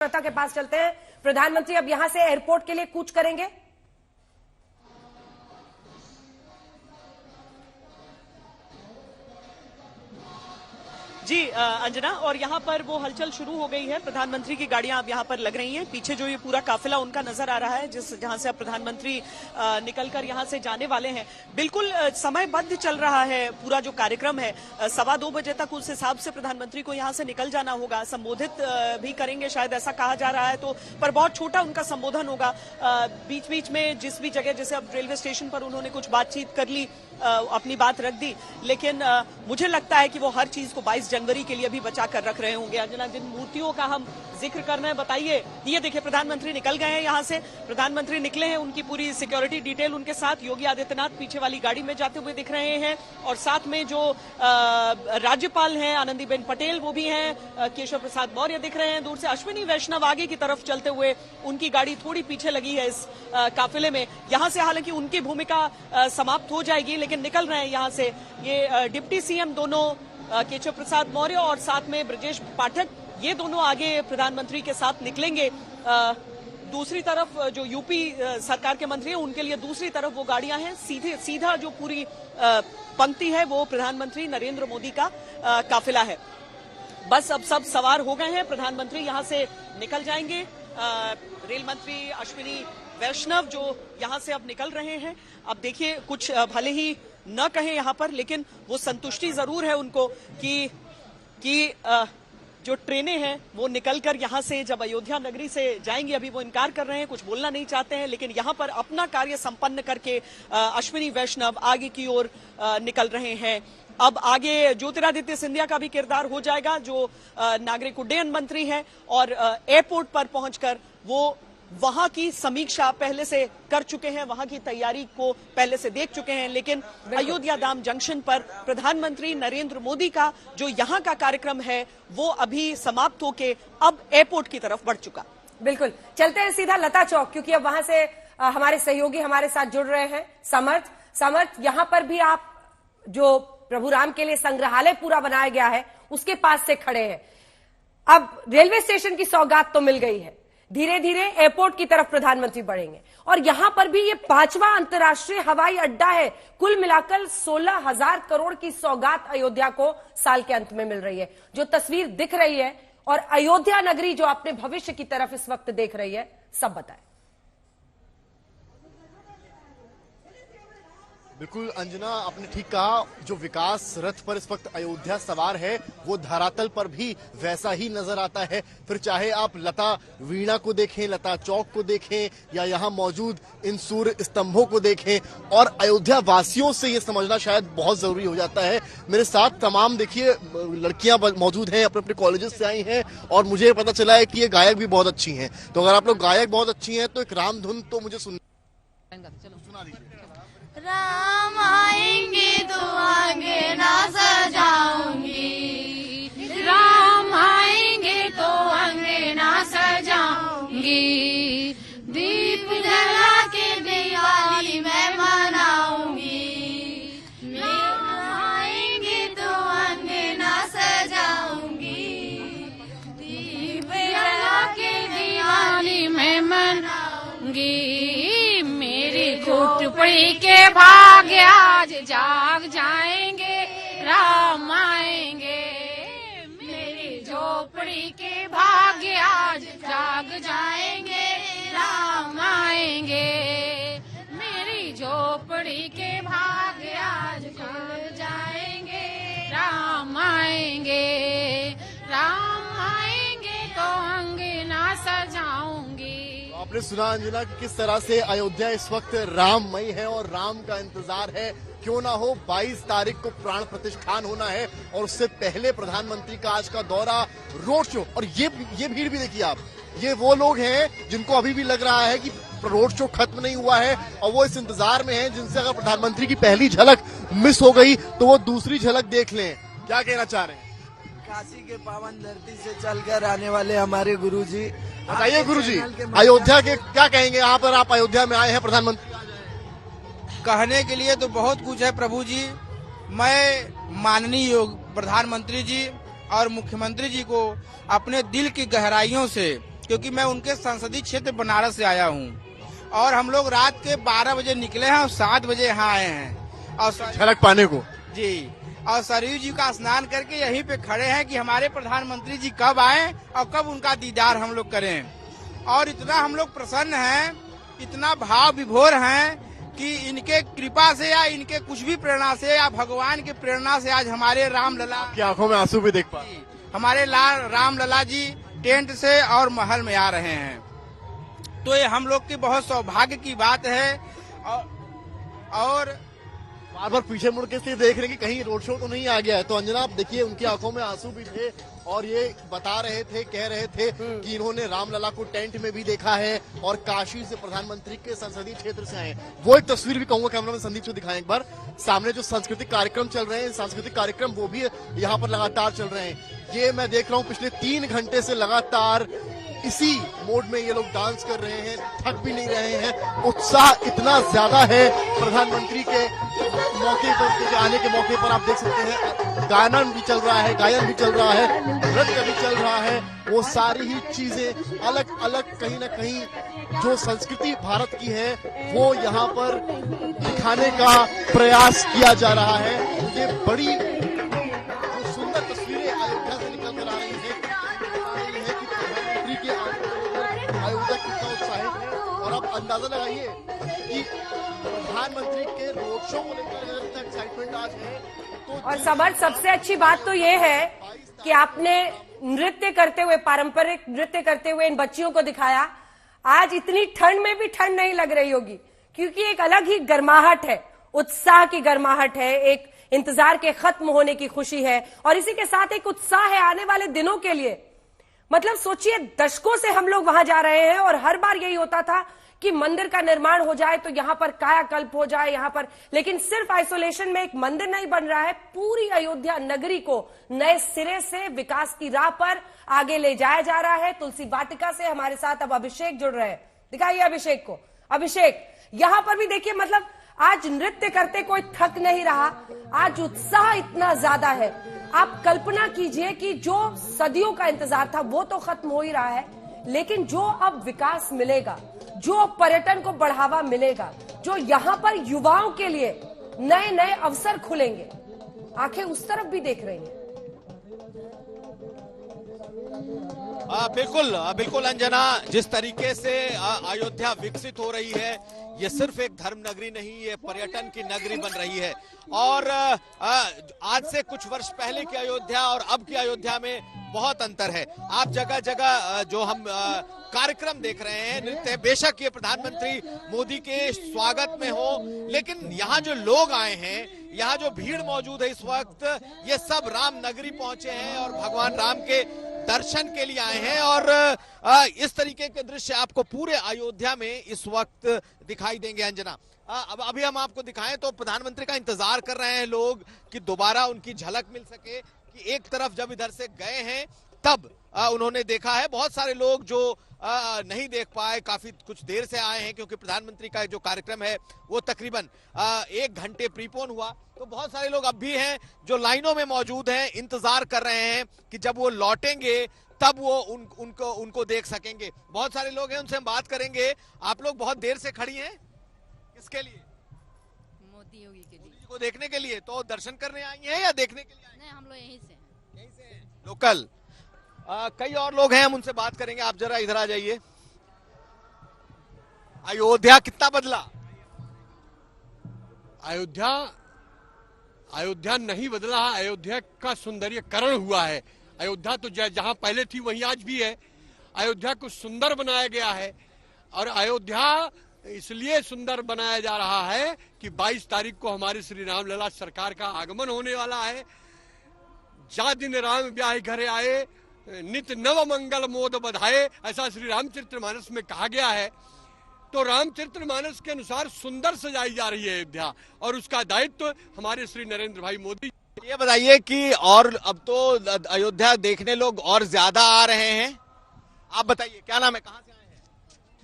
के पास चलते हैं। प्रधानमंत्री अब यहां से एयरपोर्ट के लिए कूच करेंगे। जी अंजना, और यहाँ पर वो हलचल शुरू हो गई है। प्रधानमंत्री की गाड़ियां अब यहाँ पर लग रही हैं। पीछे जो ये पूरा काफिला उनका नजर आ रहा है, जहां से अब प्रधानमंत्री निकलकर यहाँ से जाने वाले हैं। बिल्कुल समयबद्ध चल रहा है पूरा जो कार्यक्रम है। 2:15 बजे तक उस हिसाब से प्रधानमंत्री को यहाँ से निकल जाना होगा। संबोधित भी करेंगे शायद, ऐसा कहा जा रहा है, तो पर बहुत छोटा उनका संबोधन होगा। बीच बीच में जिस भी जगह, जैसे अब रेलवे स्टेशन पर उन्होंने कुछ बातचीत कर ली, अपनी बात रख दी, लेकिन मुझे लगता है कि वो हर चीज को 22 जनवरी के लिए भी बचा कर रख रहे होंगे। अंजना, जिन मूर्तियों का हम जिक्र कर रहे हैं, बताइए। ये देखिए, प्रधानमंत्री निकल गए हैं यहाँ से। प्रधानमंत्री निकले हैं, उनकी पूरी सिक्योरिटी डिटेल उनके साथ। योगी आदित्यनाथ पीछे वाली गाड़ी में जाते हुए दिख रहे हैं, और साथ में जो राज्यपाल हैं आनंदीबेन पटेल, वो भी हैं। केशव प्रसाद मौर्य दिख रहे हैं दूर से। अश्विनी वैष्णव आगे की तरफ चलते हुए, उनकी गाड़ी थोड़ी पीछे लगी है इस काफिले में। यहाँ से हालांकि उनकी भूमिका समाप्त हो जाएगी, लेकिन निकल रहे हैं यहाँ से ये डिप्टी सीएम दोनों, केशव प्रसाद मौर्य और साथ में ब्रजेश पाठक, ये दोनों आगे प्रधानमंत्री के साथ निकलेंगे। दूसरी तरफ जो यूपी सरकार के मंत्री हैं, उनके लिए दूसरी तरफ वो गाड़ियां हैं। सीधा जो पूरी पंक्ति है वो प्रधानमंत्री नरेंद्र मोदी का काफिला है। बस अब सब सवार हो गए हैं, प्रधानमंत्री यहां से निकल जाएंगे। रेल मंत्री अश्विनी वैष्णव जो यहां से अब निकल रहे हैं। अब देखिए, कुछ भले ही न कहें यहां पर, लेकिन वो संतुष्टि जरूर है उनको कि जो ट्रेनें हैं वो निकलकर यहां से जब अयोध्या नगरी से जाएंगी। अभी वो इनकार कर रहे हैं, कुछ बोलना नहीं चाहते हैं, लेकिन यहां पर अपना कार्य संपन्न करके अश्विनी वैष्णव आगे की ओर निकल रहे हैं। अब आगे ज्योतिरादित्य सिंधिया का भी किरदार हो जाएगा, जो नागरिक उड्डयन मंत्री हैं, और एयरपोर्ट पर पहुंचकर वो वहां की समीक्षा पहले से कर चुके हैं, वहां की तैयारी को पहले से देख चुके हैं। लेकिन अयोध्या धाम जंक्शन पर प्रधानमंत्री नरेंद्र मोदी का जो यहां का कार्यक्रम है, वो अभी समाप्त होके अब एयरपोर्ट की तरफ बढ़ चुका। बिल्कुल, चलते हैं सीधा लता चौक, क्योंकि अब वहां से हमारे सहयोगी हमारे साथ जुड़ रहे हैं। समर्थ, यहां पर भी आप जो प्रभु राम के लिए संग्रहालय पूरा बनाया गया है, उसके पास से खड़े हैं। अब रेलवे स्टेशन की सौगात तो मिल गई है, धीरे धीरे एयरपोर्ट की तरफ प्रधानमंत्री बढ़ेंगे, और यहां पर भी ये 5वां अंतर्राष्ट्रीय हवाई अड्डा है। कुल मिलाकर 16,000 करोड़ की सौगात अयोध्या को साल के अंत में मिल रही है। जो तस्वीर दिख रही है और अयोध्या नगरी जो अपने भविष्य की तरफ इस वक्त देख रही है, सब बताएं। बिल्कुल अंजना, आपने ठीक कहा। जो विकास रथ पर इस वक्त अयोध्या सवार है, वो धरातल पर भी वैसा ही नजर आता है। फिर चाहे आप लता वीणा को देखें, लता चौक को देखें, या यहाँ मौजूद इन सूर्य स्तंभों को देखें, और अयोध्या वासियों से ये समझना शायद बहुत जरूरी हो जाता है। मेरे साथ तमाम देखिए लड़कियां मौजूद हैं, अपने अपने कॉलेजेस से आई हैं, और मुझे पता चला है कि ये गायक भी बहुत अच्छी हैं। तो अगर आप लोग गायक बहुत अच्छी हैं, तो एक राम धुन तो मुझे सुना दीजिए। राम आएंगे तो अंगना सजाऊंगी, राम आएंगे तो अंगना सजाऊंगी, दीप जला के दिवाली मैं मनाऊंगी, राम आएंगे तो अंगना सजाऊंगी, दीप जला के दिवाली मैं मनाऊंगी। झोपड़ी के भाग्य आज जाग जाएंगे, राम आएंगे। मेरी झोपड़ी के भाग्य आज जाग जाएंगे, राम आएंगे। मेरी झोपड़ी के भाग्य आज जाग जाएंगे, राम आएंगे। राम आएंगे तो अंगना सजाऊंगी। आपने सुना अंजना कि किस तरह से अयोध्या इस वक्त राममय है और राम का इंतजार है। क्यों ना हो, 22 तारीख को प्राण प्रतिष्ठान होना है, और उससे पहले प्रधानमंत्री का आज का दौरा, रोड शो। और ये भीड़ भी देखिए आप, ये वो लोग हैं जिनको अभी भी लग रहा है कि रोड शो खत्म नहीं हुआ है, और वो इस इंतजार में हैं, जिनसे अगर प्रधानमंत्री की पहली झलक मिस हो गई तो वो दूसरी झलक देख लें। क्या कहना चाह रहे हैं? काशी के पावन धरती से चलकर आने वाले हमारे गुरुजी। बताइए गुरुजी, अयोध्या के क्या कहेंगे? यहाँ पर आप अयोध्या में आए हैं, प्रधानमंत्री कहने के लिए तो बहुत कुछ है प्रभु जी। मैं माननीय प्रधानमंत्री जी और मुख्यमंत्री जी को अपने दिल की गहराइयों से क्योंकि मैं उनके संसदीय क्षेत्र बनारस से आया हूँ और हम लोग रात के 12 बजे निकले हैं और 7 बजे यहाँ आए हैं और झलक पाने को। जी, और सरयू जी का स्नान करके यहीं पे खड़े हैं कि हमारे प्रधानमंत्री जी कब आए और कब उनका दीदार हम लोग करें। और इतना हम लोग प्रसन्न हैं, इतना भाव विभोर हैं कि इनके कृपा से या इनके कुछ भी प्रेरणा से या भगवान की प्रेरणा से आज हमारे रामलला की आंखों में आंसू भी देख पा, हमारे रामलला जी टेंट से और महल में आ रहे हैं। तो ये हम लोग की बहुत सौभाग्य की बात है। और बार बार पीछे मुड़ के इसलिए देख रहे हैं कि कहीं रोड शो तो नहीं आ गया है। तो अंजना, आप देखिए उनकी आंखों में आंसू भी थे और ये बता रहे थे, कह रहे थे कि इन्होंने रामलला को टेंट में भी देखा है और काशी से प्रधानमंत्री के संसदीय क्षेत्र से आए। वो एक तस्वीर भी कहूंगा कैमरा में संदीप से दिखाएं एक बार। सामने जो सांस्कृतिक कार्यक्रम चल रहे हैं, सांस्कृतिक कार्यक्रम वो भी यहाँ पर लगातार चल रहे हैं। ये मैं देख रहा हूँ पिछले 3 घंटे से लगातार इसी मोड में ये लोग डांस कर रहे हैं, थक भी नहीं रहे हैं। उत्साह इतना ज्यादा है प्रधानमंत्री के मौके पर, आने के मौके पर आप देख सकते हैं गायन भी चल रहा है, गायन भी चल रहा है, नृत्य भी चल रहा है। वो सारी ही चीजें अलग अलग कहीं ना कहीं जो संस्कृति भारत की है वो यहाँ पर दिखाने का प्रयास किया जा रहा है। ये बड़ी जो सुंदर तस्वीरें अयोध्या से निकल कर आ रही है कि प्रधानमंत्री के अयोध्या कितना उत्साहित है। और आप अंदाजा लगाइए कि प्रधानमंत्री के रोड शो को लेकर एक्साइटमेंट आज है। तो और समर्थ, सबसे अच्छी बात तो ये है कि आपने नृत्य करते हुए, पारंपरिक नृत्य करते हुए इन बच्चियों को दिखाया। आज इतनी ठंड में भी ठंड नहीं लग रही होगी, क्योंकि एक अलग ही गर्माहट है, उत्साह की गर्माहट है, एक इंतजार के खत्म होने की खुशी है और इसी के साथ एक उत्साह है आने वाले दिनों के लिए। मतलब सोचिए, दशकों से हम लोग वहां जा रहे हैं और हर बार यही होता था कि मंदिर का निर्माण हो जाए तो यहां पर कायाकल्प हो जाए यहां पर, लेकिन सिर्फ आइसोलेशन में एक मंदिर नहीं बन रहा है, पूरी अयोध्या नगरी को नए सिरे से विकास की राह पर आगे ले जाया जा रहा है। तुलसी वाटिका से हमारे साथ अब अभिषेक जुड़ रहे हैं, दिखाइए अभिषेक को। अभिषेक, यहां पर भी देखिए, मतलब आज नृत्य करते कोई थक नहीं रहा, आज उत्साह इतना ज्यादा है। आप कल्पना कीजिए कि जो सदियों का इंतजार था वो तो खत्म हो ही रहा है, लेकिन जो अब विकास मिलेगा, जो पर्यटन को बढ़ावा मिलेगा, जो यहाँ पर युवाओं के लिए नए नए अवसर खुलेंगे, आंखें उस तरफ भी देख रही हैं। बिल्कुल बिल्कुल अंजना, जिस तरीके से अयोध्या विकसित हो रही है, ये सिर्फ एक धर्म नगरी नहीं, ये पर्यटन की नगरी बन रही है। और आज से कुछ वर्ष पहले की अयोध्या और अब की अयोध्या में बहुत अंतर है। आप जगह जगह जो हम कार्यक्रम देख रहे हैं, नृत्य, बेशक ये प्रधानमंत्री मोदी के स्वागत में हो, लेकिन यहाँ जो लोग आए हैं, यहाँ जो भीड़ मौजूद है इस वक्त, ये सब राम नगरी पहुंचे हैं और भगवान राम के दर्शन के लिए आए हैं। और इस तरीके के दृश्य आपको पूरे अयोध्या में इस वक्त दिखाई देंगे अंजना। अब अभी हम आपको दिखाएं तो प्रधानमंत्री का इंतजार कर रहे हैं लोग कि दोबारा उनकी झलक मिल सके, कि एक तरफ जब इधर से गए हैं तब उन्होंने देखा है। बहुत सारे लोग जो नहीं देख पाए, काफी कुछ देर से आए हैं, क्योंकि प्रधानमंत्री का जो कार्यक्रम है वो तकरीबन 1 घंटे प्रीपोन हुआ। तो बहुत सारे लोग अब भी हैं जो लाइनों में मौजूद हैं, इंतजार कर रहे हैं कि जब वो लौटेंगे तब वो उनको देख सकेंगे। बहुत सारे लोग हैं, उनसे हम बात करेंगे। आप लोग बहुत देर से खड़ी हैं, किसके लिए? मोदी योगी के लिए। मोदी जी को देखने के लिए। तो दर्शन करने आई हैं या देखने के लिए आई हैं? नहीं, हम लोग यहीं से हैं, लोकल। कई और लोग हैं, हम उनसे बात करेंगे। आप जरा इधर आ जाइए। अयोध्या कितना बदला? अयोध्या नहीं बदला, अयोध्या का सौंदर्यकरण हुआ है। अयोध्या तो जहां पहले थी वहीं आज भी है। अयोध्या को सुंदर बनाया गया है और अयोध्या इसलिए सुंदर बनाया जा रहा है कि 22 तारीख को हमारे श्री रामलला सरकार का आगमन होने वाला है। जा दिन राम ब्याह घरे आए, नित नव मंगल मोद बधाए, ऐसा श्री रामचरितमानस में कहा गया है। तो रामचरितमानस के अनुसार सुंदर सजाई जा रही है अयोध्या और उसका दायित्व हमारे श्री नरेंद्र भाई मोदी। ये बताइए कि और अब तो अयोध्या देखने लोग और ज्यादा आ रहे हैं। आप बताइए, क्या नाम है, कहाँ से आए हैं?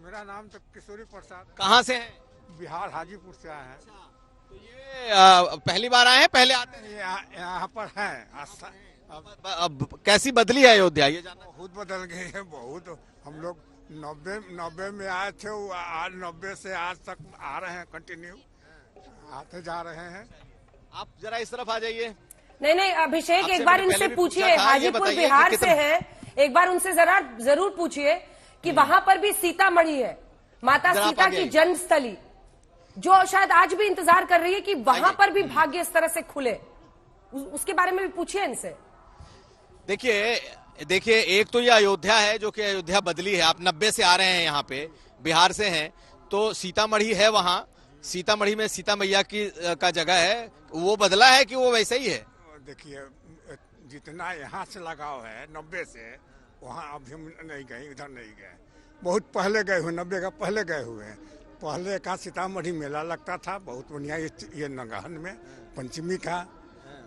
मेरा नाम तो किशोरी प्रसाद। कहाँ से हैं? बिहार, हाजीपुर से आए हैं। तो ये पहली बार आए हैं, पहले आते हैं? यहाँ पर हैं, अब कैसी बदली है अयोध्या, ये जानना। बहुत बदल गई है, बहुत। हम लोग 90 में आए थे, वो आज 90 से आज तक आ रहे हैं, कंटिन्यू आते जा रहे हैं। आप जरा इस तरफ आ जाइए। नहीं अभिषेक, आपसे एक बार मैंने इनसे पहले भी पूछिए, पूछा था, ये हाजीपुर बताइए बिहार कि से है, एक बार उनसे जरूर पूछिए कि वहां पर भी सीतामढ़ी है, माता जरा आप सीता आगे की आइए। जन्मस्थली, जो शायद आज भी इंतजार कर रही है कि वहां पर भी भाग्य इस तरह से खुले, उसके बारे में भी पूछिए इनसे। देखिए एक तो ये अयोध्या है, जो कि अयोध्या बदली है। आप 90 से आ रहे हैं यहाँ पे, बिहार से हैं, तो सीतामढ़ी है, वहाँ सीतामढ़ी में सीता मैया का जगह है, वो बदला है कि वो वैसे ही है? देखिए, जितना यहाँ से लगाव है 90 से, वहाँ अभी हम नहीं गए, इधर नहीं गए। बहुत पहले गए हुए, 90 का पहले गए हुए हैं। पहले का सीतामढ़ी मेला लगता था, बहुत बढ़िया। ये नगहन में पंचमी का,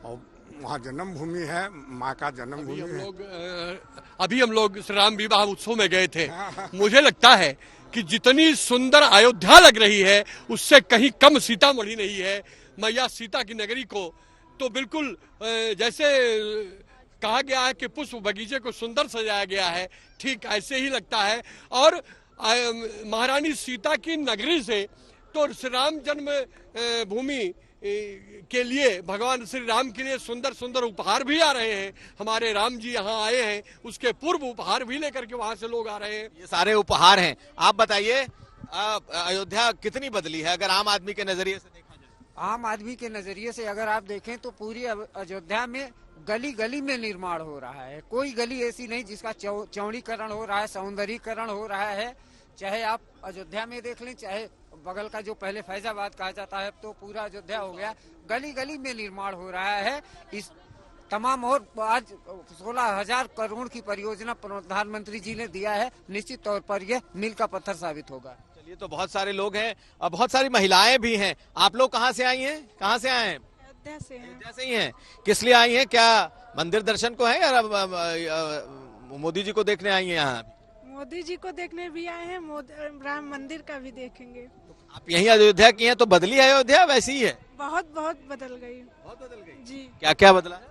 और वहाँ जन्मभूमि है, माँ का जन्मभूमि है। अभी हम लोग श्री राम विवाह उत्सव में गए थे। मुझे लगता है कि जितनी सुंदर अयोध्या लग रही है, उससे कहीं कम सीतामढ़ी नहीं है। मैया सीता की नगरी को तो बिल्कुल जैसे कहा गया है कि पुष्प बगीचे को सुंदर सजाया गया है, ठीक ऐसे ही लगता है। और महारानी सीता की नगरी से तो श्री राम जन्म भूमि के लिए, भगवान श्री राम के लिए सुंदर सुंदर उपहार भी आ रहे हैं। हमारे राम जी यहाँ आए हैं, उसके पूर्व उपहार भी लेकर के वहां से लोग आ रहे हैं। ये सारे उपहार हैं। आप बताइए अयोध्या कितनी बदली है अगर आम आदमी के नजरिए से देखा जाए? आम आदमी के नजरिए से अगर आप देखें तो पूरी अयोध्या में गली गली में निर्माण हो रहा है। कोई गली ऐसी नहीं जिसका चौड़ीकरण हो रहा है, सौंदर्यीकरण हो रहा है। चाहे आप अयोध्या में देख लें, चाहे बगल का जो पहले फैजाबाद कहा जाता है, तो पूरा अयोध्या हो गया। गली गली में निर्माण हो रहा है। इस तमाम, और आज 16,000 करोड़ की परियोजना प्रधानमंत्री जी ने दिया है। निश्चित तौर पर यह मील का पत्थर साबित होगा। चलिए, तो बहुत सारे लोग हैं और बहुत सारी महिलाएं भी हैं। आप लोग कहाँ से आई हैं? कहाँ से आए हैं? अयोध्या से हैं। अयोध्या से ही हैं। किस लिए आई हैं? क्या मंदिर दर्शन को है या मोदी जी को देखने आई हैं? यहाँ मोदी जी को देखने भी आए हैं, राम मंदिर का भी देखेंगे। आप यहीं अयोध्या की हैं, तो बदली है अयोध्या वैसी ही है? बहुत बदल गई। बहुत बदल गई जी। क्या क्या बदला है?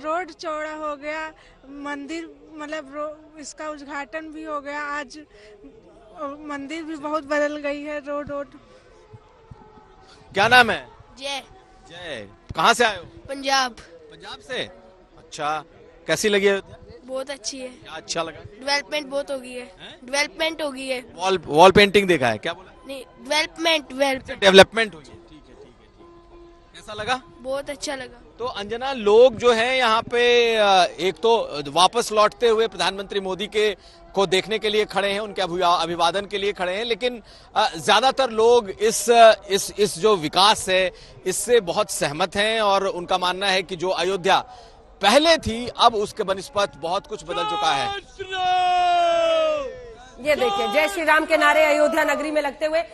रोड चौड़ा हो गया, मंदिर मतलब इसका उद्घाटन भी हो गया आज। मंदिर भी बहुत बदल गई है, रोड। क्या नाम है? जय। जय। कहाँ से आए हो? पंजाब। पंजाब से। अच्छा, कैसी लगी अयोध्या? बहुत अच्छी है। क्या अच्छा लगा? डेवलपमेंट बहुत हो गई है। डेवलपमेंट हो गई है। वॉल पेंटिंग देखा है? क्या बोला? नहीं, डेवलपमेंट डेवलपमेंट हुई है। ठीक है। कैसा लगा? बहुत अच्छा लगा। तो अंजना, लोग जो हैं यहाँ पे एक तो वापस लौटते हुए प्रधानमंत्री मोदी को देखने के लिए खड़े हैं, उनके अभिवादन के लिए खड़े हैं, लेकिन ज्यादातर लोग इस जो विकास है इससे बहुत सहमत हैं और उनका मानना है कि जो अयोध्या पहले थी, अब उसके बनिस्पत बहुत कुछ बदल चुका है। ये देखिए, जय श्री राम के नारे अयोध्या नगरी में लगते हुए